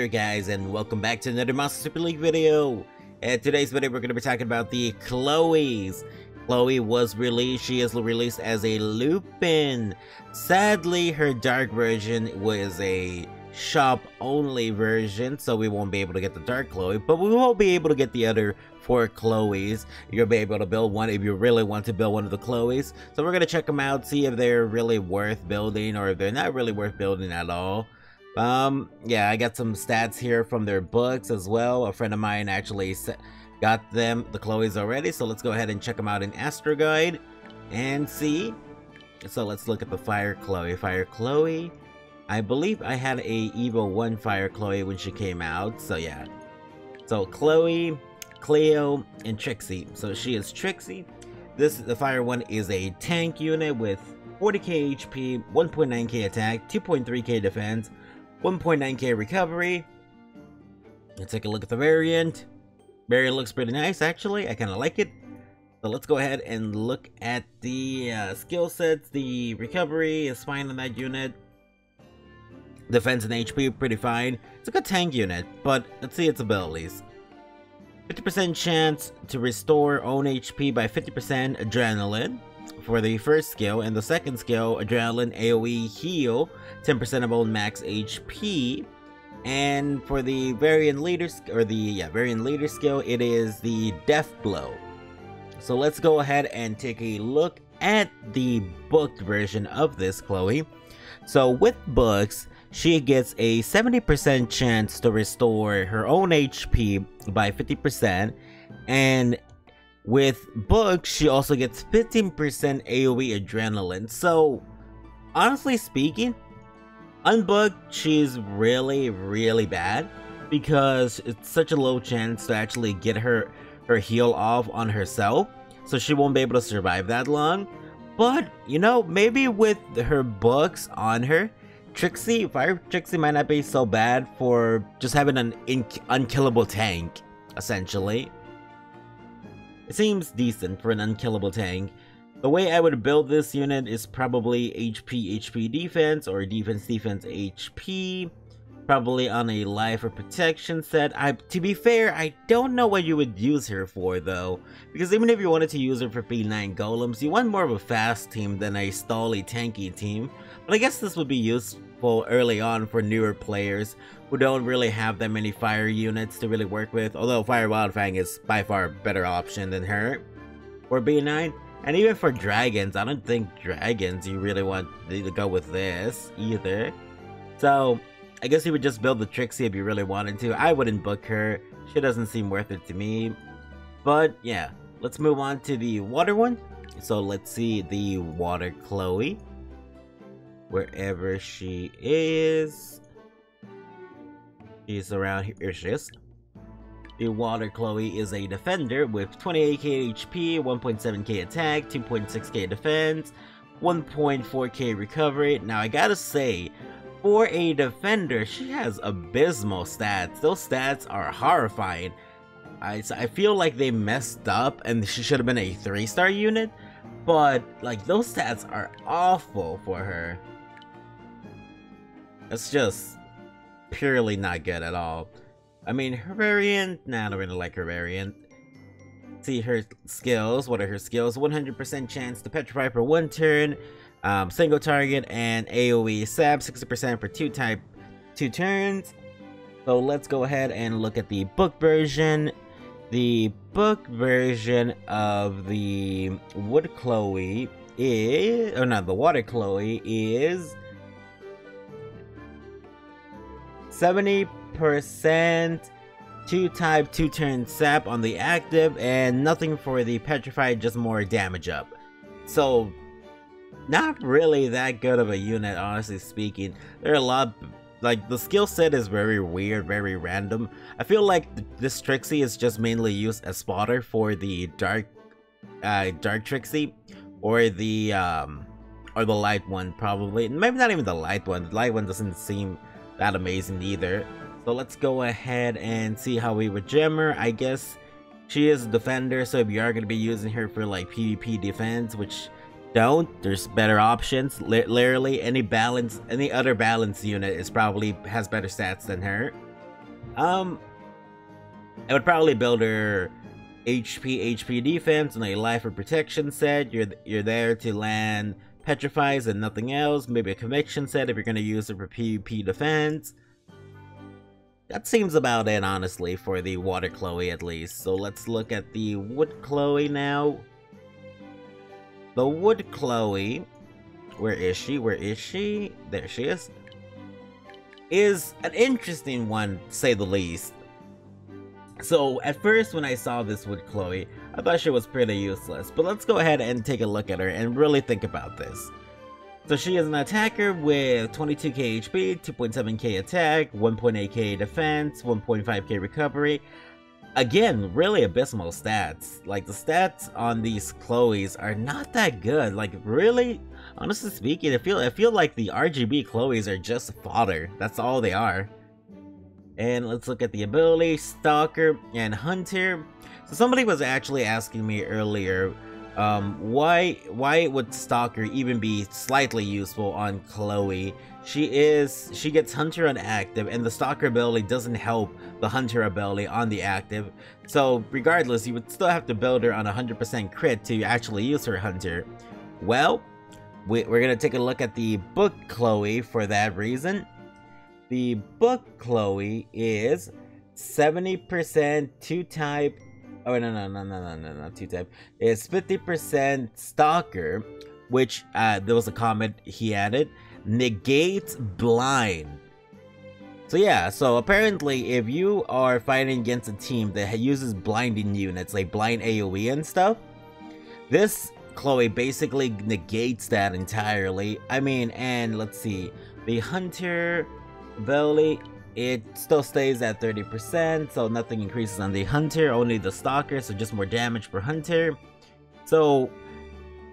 there guys, and welcome back to another Monster Super League video. And today's video we're going to be talking about the Chloes. Chloe was released, she is released as a Lupin. Sadly, her dark version was a shop only version, so we won't be able to get the dark Chloe, but we will be able to get the other 4 Chloes. You'll be able to build one if you really want to build one of the Chloes. So we're going to check them out, see if they're really worth building or if they're not really worth building at all. Yeah, I got some stats here from their books as well. A friend of mine actually got the Chloes already, so let's go ahead and check them out in Astro Guide and see. So let's look at the Fire Chloe. Fire Chloe, I believe I had a Evo 1 Fire Chloe when she came out, so yeah. So Chloe, Cleo, and Trixie. So she is Trixie. The Fire one is a tank unit with 40k HP, 1.9k attack, 2.3k defense, 1.9k recovery. Let's take a look at the variant. Variant looks pretty nice actually, I kind of like it. So let's go ahead and look at the skill sets. The recovery is fine on that unit. Defense and HP pretty fine. It's a good tank unit, but let's see its abilities. 50% chance to restore own HP by 50% adrenaline for the first skill, and the second skill, adrenaline AoE heal 10% of own max HP. And for the variant leader variant leader skill, it is the death blow. So let's go ahead and take a look at the booked version of this Chloe. So with books, she gets a 70% chance to restore her own HP by 50%, and with books, she also gets 15% AoE adrenaline. So honestly speaking, unbooked, she's really bad because it's such a low chance to actually get her heal off on herself, so she won't be able to survive that long. But you know, maybe with her books on her, Fire Trixie might not be so bad for just having an unkillable tank, essentially. It seems decent for an unkillable tank. The way I would build this unit is probably HP defense or defense HP. Probably on a life or protection set. To be fair, I don't know what you would use her for though, because even if you wanted to use her for P9 golems, you want more of a fast team than a stally tanky team. But I guess this would be useful early on for newer players who don't really have that many fire units to really work with, although Fire Wildfang is by far a better option than her for B9. And even for dragons, I don't think dragons you really want to go with this either. So I guess you would just build the Trixie if you really wanted to. I wouldn't book her. She doesn't seem worth it to me. But yeah, let's move on to the water one. So let's see the water Chloe. Wherever she is. She's around here. Here she is. The water Chloe is a defender with 28k HP, 1.7k attack, 2.6k defense, 1.4k recovery. Now I gotta say, for a defender, she has abysmal stats. Those stats are horrifying. I feel like they messed up and she should have been a 3-star unit, but like those stats are awful for her. It's just purely not good at all. I mean, her variant, nah, I don't really like her variant. See her skills. What are her skills? 100% chance to petrify for 1 turn. Single target and AoE sap 60% for 2 turns. So let's go ahead and look at the book version. The book version of the wood Chloe is, or not, the water Chloe is 70% 2-type 2-turn sap on the active, and nothing for the petrified, just more damage up. So not really that good of a unit, honestly speaking. There are a lot, like the skill set is very weird, very random. I feel like this Trixie is just mainly used as spotter for the dark Trixie, or the light one probably. Maybe not even the light one. The light one doesn't seem that amazing either. So let's go ahead and see how we would gem her. I guess she is a defender, so if you are going to be using her for like PvP defense, which there's better options. Literally any other balance unit is probably has better stats than her. I would probably build her HP defense and a life or protection set. You're there to land petrifies and nothing else. Maybe a conviction set if you're gonna use it for PvP defense. That seems about it, honestly, for the water Chloe at least. So let's look at the wood Chloe now. The wood Chloe, where is she? Where is she? There she is an interesting one, to say the least. So at first when I saw this wood Chloe, I thought she was pretty useless, but let's go ahead and take a look at her and really think about this. So she is an attacker with 22k HP, 2.7k attack, 1.8k defense, 1.5k recovery. Again, really abysmal stats. Like, the stats on these Chloes are not that good. Like, really, honestly speaking, I feel like the RGB Chloes are just fodder. That's all they are. And let's look at the ability, Stalker and Hunter. So somebody was actually asking me earlier, why would Stalker even be slightly useful on Chloe? She gets Hunter on active, and the Stalker ability doesn't help the Hunter ability on the active. So regardless, you would still have to build her on 100% crit to actually use her Hunter. Well, we're gonna take a look at the book Chloe for that reason. The book Chloe is 70% 2-type. Oh, no, not 2-type. It's 50% Stalker, which there was a comment he added. Negates blind. So yeah, so apparently if you are fighting against a team that uses blinding units, like blind AoE and stuff, this Chloe basically negates that entirely. I mean, and let's see, the Hunter ability, it still stays at 30%, so nothing increases on the Hunter, only the Stalker, so just more damage per Hunter. So,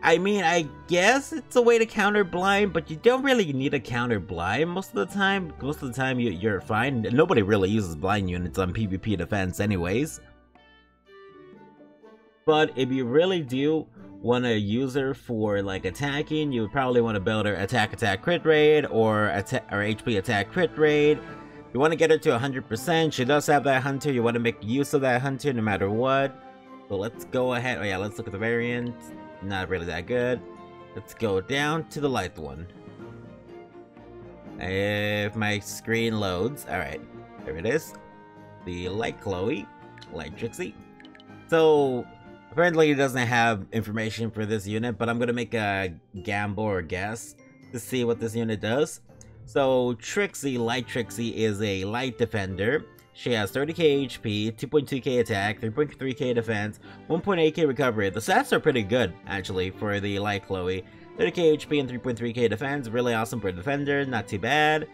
I mean, I guess it's a way to counter blind, but you don't really need to counter blind most of the time. Most of the time you're fine. Nobody really uses blind units on PvP defense anyways. But if you really do want to use her for like attacking, you would probably want to build her attack crit rate or HP attack crit rate. You want to get her to 100%. She does have that Hunter. You want to make use of that Hunter no matter what. So let's go ahead. Oh yeah, let's look at the variant. Not really that good. Let's go down to the light one. If my screen loads. Alright, there it is. The light Chloe. Light Trixie. So apparently it doesn't have information for this unit, but I'm gonna make a gamble or guess to see what this unit does. So Trixie, Light Trixie, is a light defender. She has 30k HP, 2.2k attack, 3.3k defense, 1.8k recovery. The stats are pretty good, actually, for the Light Chloe. 30k HP and 3.3k defense, really awesome for a defender, not too bad.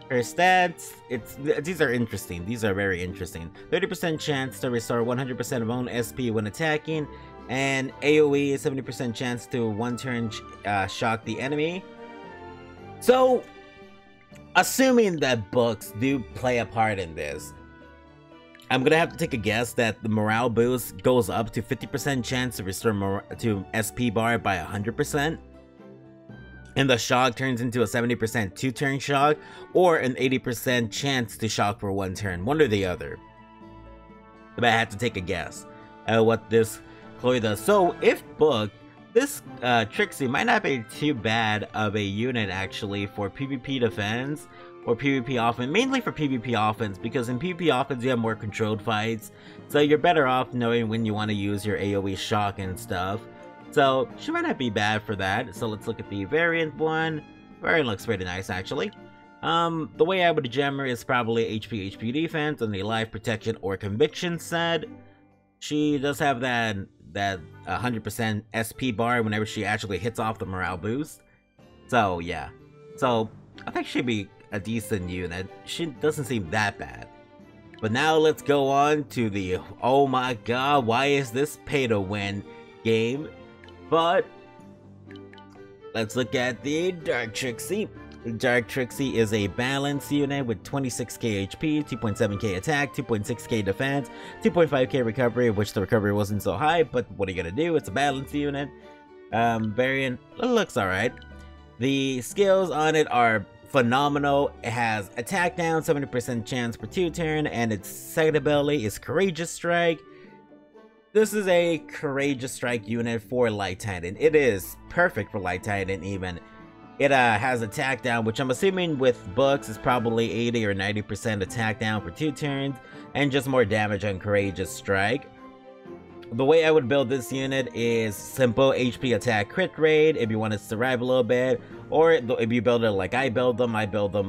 Her stats, these are interesting. These are very interesting. 30% chance to restore 100% of own SP when attacking, and AoE 70% chance to one-turn shock the enemy. So, assuming that books do play a part in this, I'm gonna have to take a guess that the morale boost goes up to 50% chance to restore to SP bar by 100%. And the shock turns into a 70% 2-turn shock, or an 80% chance to shock for 1 turn, one or the other. But I have to take a guess at what this Chloe does. So if booked, this Trixie might not be too bad of a unit actually for PvP defense or PvP offense, mainly for PvP offense, because in PvP offense you have more controlled fights, so you're better off knowing when you want to use your AoE shock and stuff. So she might not be bad for that. So let's look at the variant one. Variant looks pretty nice actually. The way I would gem her is probably HP defense and the life protection or conviction set. She does have that 100% SP bar whenever she actually hits off the morale boost. So yeah, so I think she'd be a decent unit. She doesn't seem that bad. But now let's go on to the oh my god, why is this pay to win game? But let's look at the Dark Trixie. Dark Trixie is a balanced unit with 26k HP, 2.7k attack, 2.6k defense, 2.5k recovery, of which the recovery wasn't so high, but what are you gonna do? It's a balanced unit. Variant looks alright. The skills on it are phenomenal. It has attack down, 70% chance per 2-turn, and its second ability is Courageous Strike. This is a Courageous Strike unit for Light Titan. It is perfect for Light Titan even. It has attack down, which I'm assuming with books is probably 80 or 90% attack down for 2 turns, and just more damage on Courageous Strike. The way I would build this unit is simple HP attack crit rate if you want to survive a little bit, or if you build it like I build them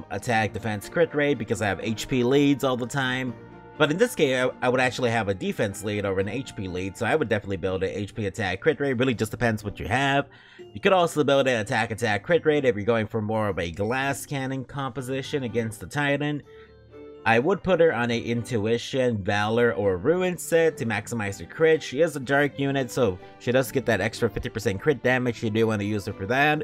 attack defense crit rate because I have HP leads all the time. But in this case, I would actually have a defense lead over an HP lead, so I would definitely build an HP attack crit rate. Really just depends what you have. You could also build an attack crit rate if you're going for more of a glass cannon composition against the Titan. I would put her on a Intuition, Valor, or Ruin set to maximize her crit. She is a dark unit, so she does get that extra 50% crit damage. You do want to use her for that.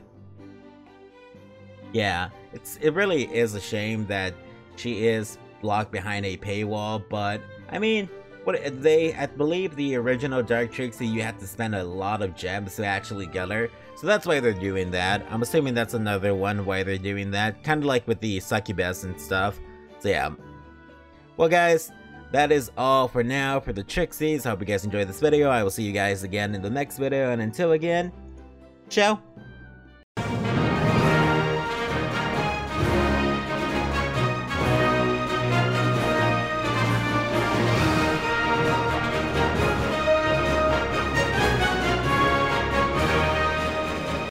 Yeah, it really is a shame that she is locked behind a paywall, but I mean, I believe the original Dark Trixie, you had to spend a lot of gems to actually get her, so that's why they're doing that. I'm assuming that's another one why they're doing that, kind of like with the Succubus and stuff. So yeah. Well guys, that is all for now for the Trixies. I hope you guys enjoyed this video. I will see you guys again in the next video, and until again, ciao!